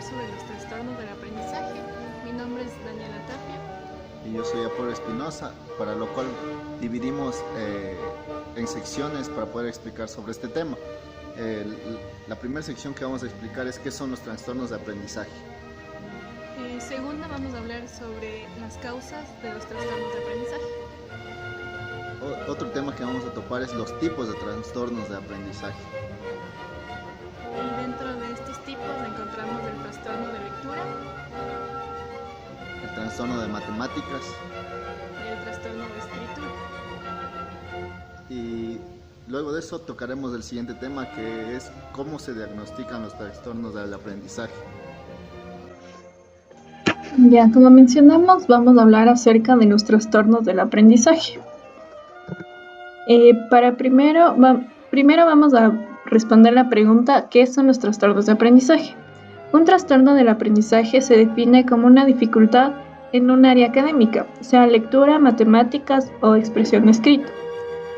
sobre los trastornos del aprendizaje. Mi nombre es Daniela Tapia. Y yo soy Apolo Espinosa, para lo cual dividimos en secciones para poder explicar sobre este tema. La primera sección que vamos a explicar es qué son los trastornos de aprendizaje. Segunda, vamos a hablar sobre las causas de los trastornos de aprendizaje. Otro tema que vamos a topar es los tipos de trastornos de aprendizaje. Y dentro de estos tipos encontramos el trastorno de lectura, El trastorno de matemáticas y el trastorno de escritura. y luego de eso tocaremos el siguiente tema, que es cómo se diagnostican los trastornos del aprendizaje. Ya, como mencionamos, vamos a hablar acerca de los trastornos del aprendizaje. Primero vamos a responder la pregunta: ¿qué son los trastornos de aprendizaje? Un trastorno del aprendizaje se define como una dificultad en un área académica, sea lectura, matemáticas o expresión escrita.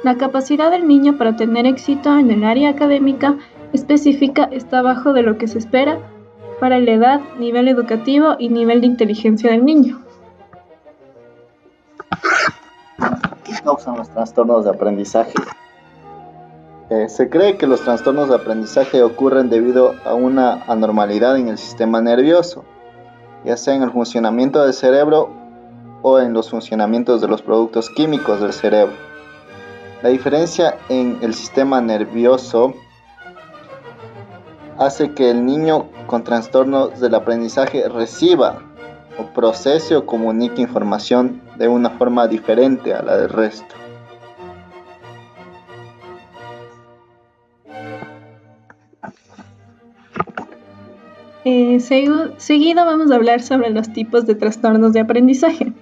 La capacidad del niño para tener éxito en el área académica específica está abajo de lo que se espera para la edad, nivel educativo y nivel de inteligencia del niño. ¿Qué causan los trastornos de aprendizaje? Se cree que los trastornos de aprendizaje ocurren debido a una anormalidad en el sistema nervioso, ya sea en el funcionamiento del cerebro o en los funcionamientos de los productos químicos del cerebro. La diferencia en el sistema nervioso hace que el niño con trastornos del aprendizaje reciba o procese o comunique información de una forma diferente a la del resto. Seguido vamos a hablar sobre los tipos de trastornos de aprendizaje.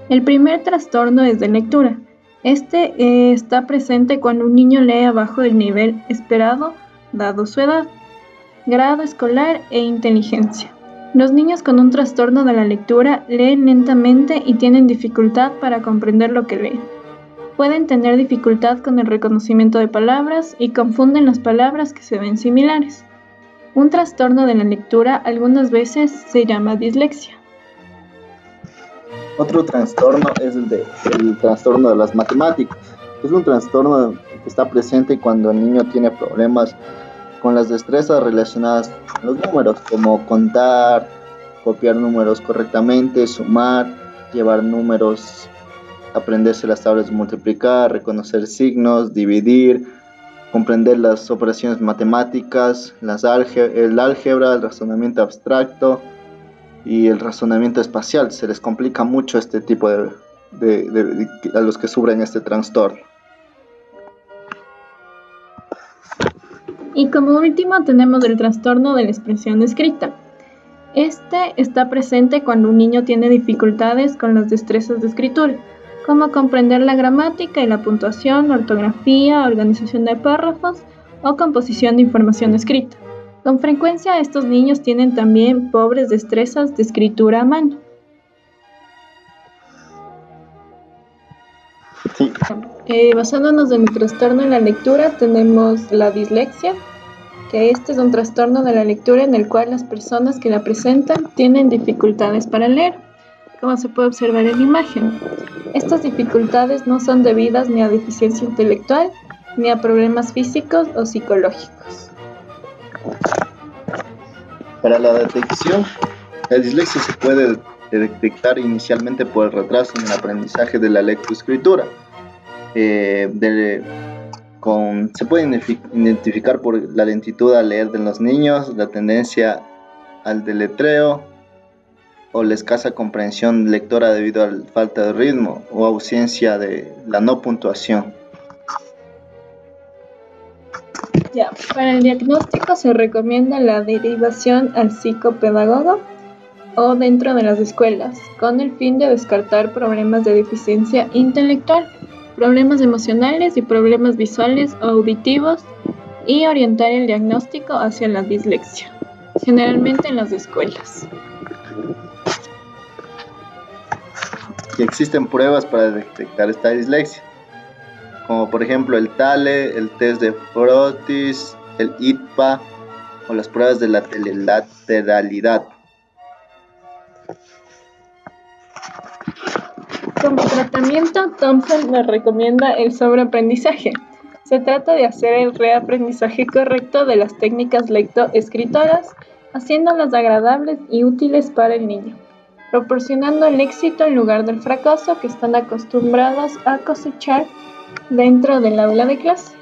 El primer trastorno es de lectura. Este está presente cuando un niño lee abajo del nivel esperado, dado su edad, grado escolar e inteligencia. Los niños con un trastorno de la lectura leen lentamente y tienen dificultad para comprender lo que leen. Pueden tener dificultad con el reconocimiento de palabras y confunden las palabras que se ven similares. Un trastorno de la lectura algunas veces se llama dislexia. Otro trastorno es el trastorno de las matemáticas. Es un trastorno que está presente cuando el niño tiene problemas con las destrezas relacionadas con los números, como contar, copiar números correctamente, sumar, llevar números, aprenderse las tablas de multiplicar, reconocer signos, dividir, comprender las operaciones matemáticas, el álgebra, el razonamiento abstracto y el razonamiento espacial. Se les complica mucho este tipo a los que sufren este trastorno. Y como último tenemos el trastorno de la expresión escrita. Este está presente cuando un niño tiene dificultades con las destrezas de escritura, como comprender la gramática y la puntuación, ortografía, organización de párrafos o composición de información escrita. Con frecuencia estos niños tienen también pobres destrezas de escritura a mano. Sí. Basándonos en el trastorno de la lectura, tenemos la dislexia, que este es un trastorno de la lectura en el cual las personas que la presentan tienen dificultades para leer, como se puede observar en la imagen. Estas dificultades no son debidas ni a deficiencia intelectual, ni a problemas físicos o psicológicos. Para la detección, la dislexia se puede detectar inicialmente por el retraso en el aprendizaje de la lectoescritura. Se puede identificar por la lentitud al leer de los niños, la tendencia al deletreo o la escasa comprensión lectora debido a la falta de ritmo o ausencia de la no puntuación. Ya, para el diagnóstico se recomienda la derivación al psicopedagogo o dentro de las escuelas, con el fin de descartar problemas de deficiencia intelectual, problemas emocionales y problemas visuales o auditivos, y orientar el diagnóstico hacia la dislexia, generalmente en las escuelas. Y existen pruebas para detectar esta dislexia, como por ejemplo el TALE, el test de Frotis, el ITPA o las pruebas de la lateralidad. Como tratamiento, Thompson nos recomienda el sobreaprendizaje. Se trata de hacer el reaprendizaje correcto de las técnicas lectoescritoras, haciéndolas agradables y útiles para el niño, proporcionando el éxito en lugar del fracaso que están acostumbrados a cosechar dentro del aula de clase.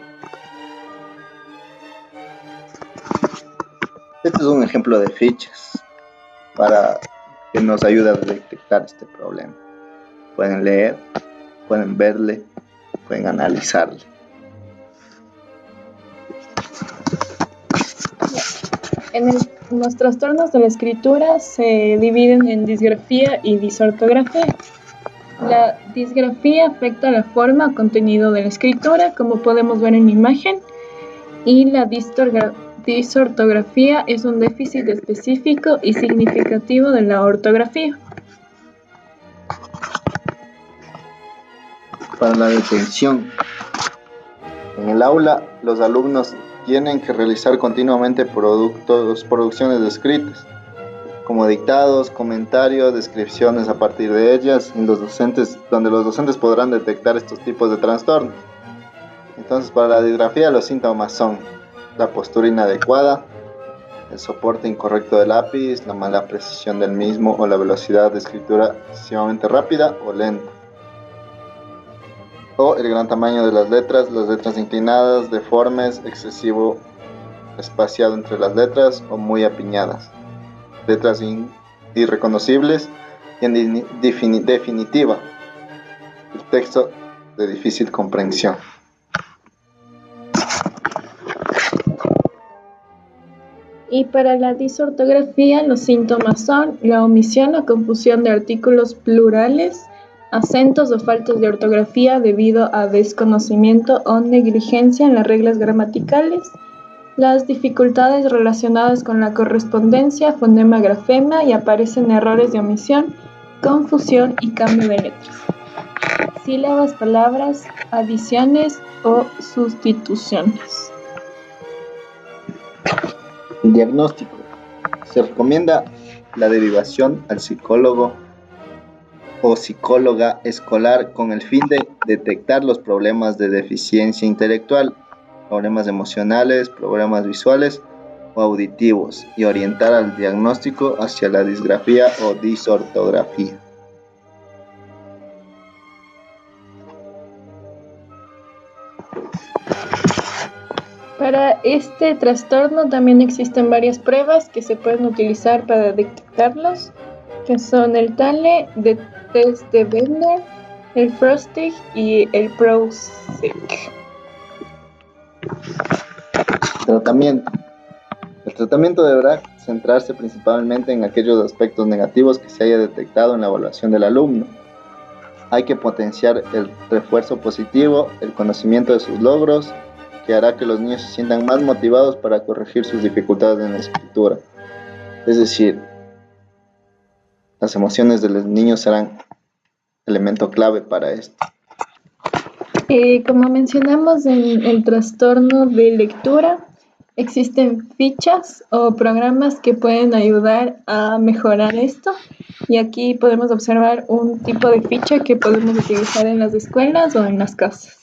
Este es un ejemplo de fichas para que nos ayude a detectar este problema. Pueden leer, pueden verle, pueden analizarle. Los trastornos de la escritura se dividen en disgrafía y disortografía. La disgrafía afecta la forma o contenido de la escritura, como podemos ver en la imagen, y la disortografía es un déficit específico y significativo de la ortografía. Para la detención. En el aula, los alumnos tienen que realizar continuamente producciones escritas, como dictados, comentarios, descripciones a partir de ellas, donde los docentes podrán detectar estos tipos de trastornos. Entonces, para la disgrafía, los síntomas son la postura inadecuada, el soporte incorrecto del lápiz, la mala precisión del mismo o la velocidad de escritura excesivamente rápida o lenta, o el gran tamaño de las letras inclinadas, deformes, excesivo espaciado entre las letras o muy apiñadas, letras irreconocibles y en definitiva, el texto de difícil comprensión. Y para la disortografía, los síntomas son la omisión o confusión de artículos plurales, acentos o faltas de ortografía debido a desconocimiento o negligencia en las reglas gramaticales, las dificultades relacionadas con la correspondencia, fonema, grafema y aparecen errores de omisión, confusión y cambio de letras, sílabas, palabras, adiciones o sustituciones. El diagnóstico. Se recomienda la derivación al psicólogo o psicóloga escolar con el fin de detectar los problemas de deficiencia intelectual, problemas emocionales, problemas visuales o auditivos y orientar al diagnóstico hacia la disgrafía o disortografía. Para este trastorno también existen varias pruebas que se pueden utilizar para detectarlos, que son el TALE, el test de Bender, el Frostig y el PROSIC. Tratamiento. El tratamiento deberá centrarse principalmente en aquellos aspectos negativos que se haya detectado en la evaluación del alumno. Hay que potenciar el refuerzo positivo, el conocimiento de sus logros, que hará que los niños se sientan más motivados para corregir sus dificultades en la escritura. Es decir, las emociones de los niños serán elemento clave para esto. Como mencionamos en el trastorno de lectura, existen fichas o programas que pueden ayudar a mejorar esto. Y aquí podemos observar un tipo de ficha que podemos utilizar en las escuelas o en las casas.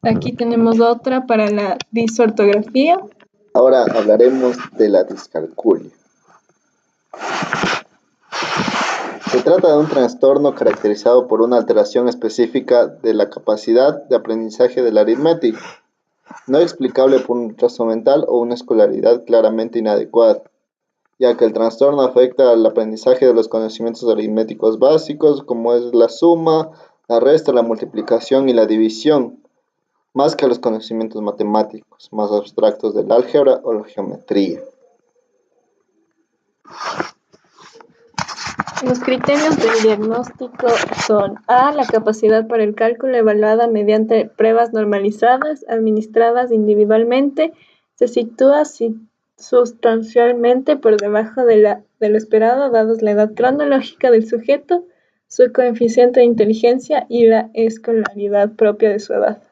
Aquí tenemos otra para la disortografía. Ahora hablaremos de la discalculia. Se trata de un trastorno caracterizado por una alteración específica de la capacidad de aprendizaje de la aritmética, no explicable por un retraso mental o una escolaridad claramente inadecuada, ya que el trastorno afecta al aprendizaje de los conocimientos aritméticos básicos, como es la suma, la resta, la multiplicación y la división, más que a los conocimientos matemáticos más abstractos del álgebra o la geometría. Los criterios del diagnóstico son: A, la capacidad para el cálculo evaluada mediante pruebas normalizadas, administradas individualmente, se sitúa sustancialmente por debajo de lo esperado, dados la edad cronológica del sujeto, su coeficiente de inteligencia y la escolaridad propia de su edad.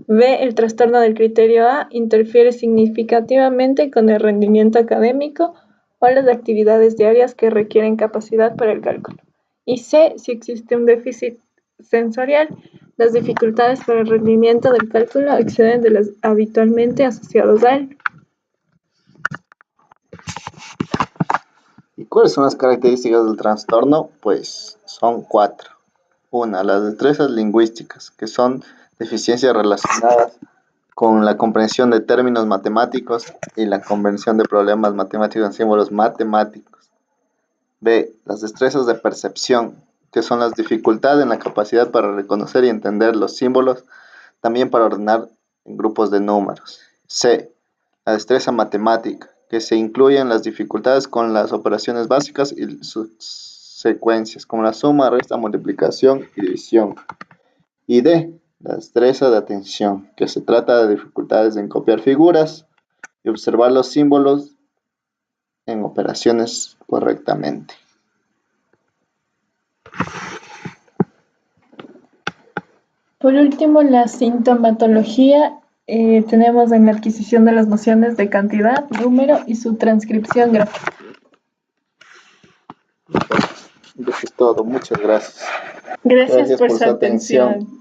B, el trastorno del criterio A interfiere significativamente con el rendimiento académico o las actividades diarias que requieren capacidad para el cálculo. Y C, si existe un déficit sensorial, las dificultades para el rendimiento del cálculo exceden de las habitualmente asociados a él. ¿Y cuáles son las características del trastorno? Pues son 4. Una, las destrezas lingüísticas, que son deficiencias relacionadas con la comprensión de términos matemáticos y la comprensión de problemas matemáticos en símbolos matemáticos. B, las destrezas de percepción, que son las dificultades en la capacidad para reconocer y entender los símbolos, también para ordenar en grupos de números. C, la destreza matemática, que se incluyen las dificultades con las operaciones básicas y sus secuencias, como la suma, resta, multiplicación y división. Y D, la destreza de atención, que se trata de dificultades en copiar figuras y observar los símbolos en operaciones correctamente. Por último, la sintomatología tenemos en la adquisición de las nociones de cantidad, número y su transcripción gráfica. Eso es todo, muchas gracias. Gracias por su atención.